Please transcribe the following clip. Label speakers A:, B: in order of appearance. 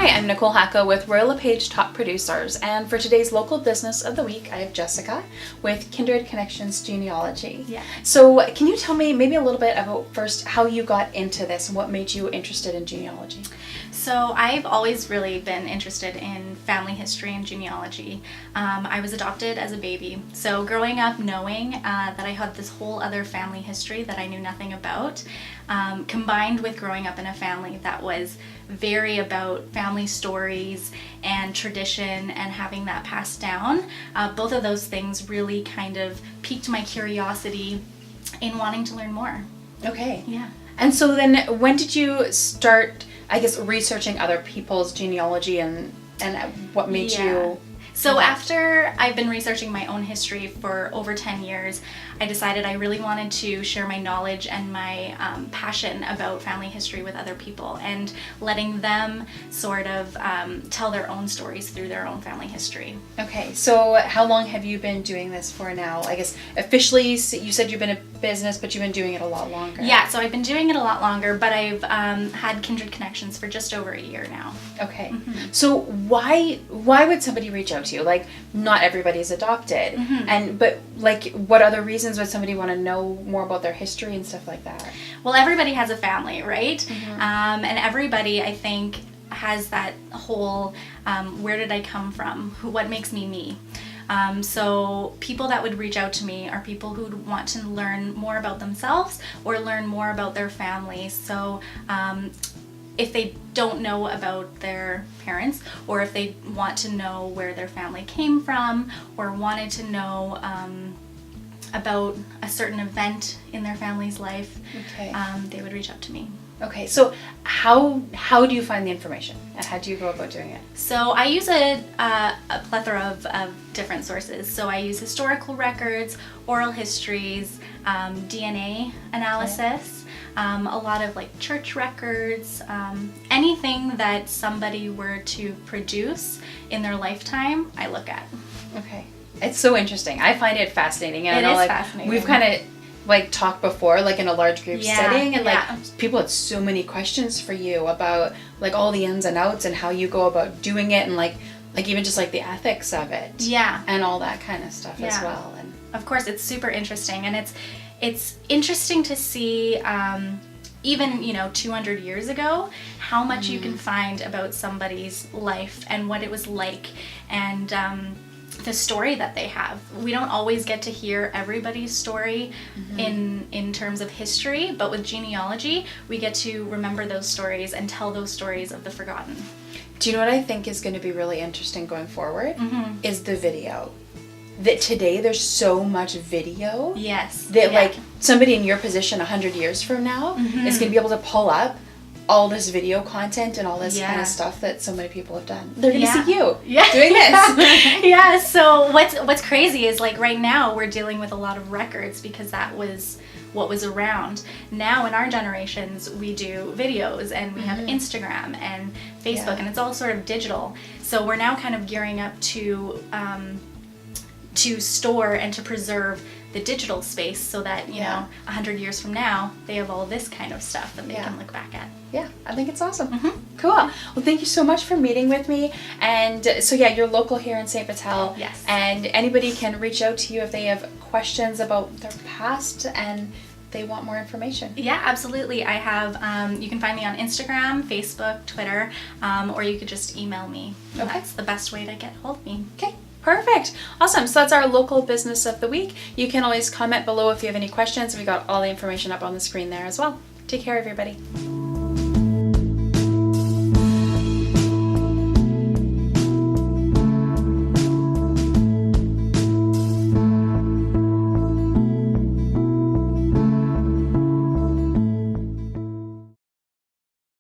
A: Hi, I'm Nicole Hacault with Royal LePage Top Producers, and for today's local business of the week, I have Jessica with Kindred Connections Genealogy.
B: Yeah.
A: So can you tell me maybe a little bit about first how you got into this and what made you interested in genealogy?
B: So I've always really been interested in family history and genealogy. I was adopted as a baby, so growing up knowing that I had this whole other family history that I knew nothing about, combined with growing up in a family that was very about family stories and tradition and having that passed down, both of those things really kind of piqued my curiosity in wanting to learn more.
A: Okay.
B: Yeah.
A: And so then when did you start, I guess, researching other people's genealogy and what made you...
B: So after I've been researching my own history for over 10 years, I decided I really wanted to share my knowledge and my passion about family history with other people and letting them sort of tell their own stories through their own family history.
A: Okay, so how long have you been doing this for now? I guess officially you said you've been in business, but you've been doing it a lot longer.
B: Yeah, so I've been doing it a lot longer, but I've had Kindred Connections for just over a year now.
A: Okay. Mm-hmm. So why would somebody reach out to you? Like, not everybody's adopted, but like, what other reasons would somebody want to know more about their history and stuff like that?
B: Well, everybody has a family, right? And everybody, I think, has that whole where did I come from? What makes me me? So people that would reach out to me are people who want to learn more about themselves or learn more about their families. So if they don't know about their parents, or if they want to know where their family came from, or wanted to know about a certain event in their family's life, they would reach out to me.
A: Okay, so how do you find the information, and how do you go about doing it?
B: So I use a plethora of different sources. So I use historical records, oral histories, DNA analysis, a lot of like church records, anything that somebody were to produce in their lifetime, I look at.
A: Okay. It's so interesting. I find it fascinating. And
B: it
A: I know,
B: is
A: like,
B: fascinating.
A: We've kind of like talked before, like in a large group setting, and like people had so many questions for you about like all the ins and outs and how you go about doing it, and like even just like the ethics of it.
B: Yeah.
A: And all that kind of stuff as well. And
B: of course, it's super interesting, and it's interesting to see even 200 years ago how much you can find about somebody's life and what it was like, and the story that they have. We don't always get to hear everybody's story in terms of history, but with genealogy, we get to remember those stories and tell those stories of the forgotten.
A: Do you know what I think is going to be really interesting going forward? Is the video. That today there's so much video.
B: Yes.
A: That like somebody in your position 100 years from now is going to be able to pull up all this video content and all this kind of stuff that so many people have done. They're going to see you doing this.
B: Yeah, so what's crazy is like right now we're dealing with a lot of records because that was what was around. Now in our generations we do videos and we have Instagram and Facebook and it's all sort of digital. So we're now kind of gearing up to store and to preserve the digital space so that, 100 years from now, they have all this kind of stuff that they can look back at.
A: Yeah, I think it's awesome. Cool. Well, thank you so much for meeting with me. And so, you're local here in St. Vital.
B: Yes.
A: And anybody can reach out to you if they have questions about their past and they want more information.
B: Yeah, absolutely. I have, you can find me on Instagram, Facebook, Twitter, or you could just email me. Okay. That's the best way to get hold of me.
A: Okay. Perfect. Awesome. So that's our local business of the week. You can always comment below if you have any questions. We got all the information up on the screen there as well. Take care, everybody.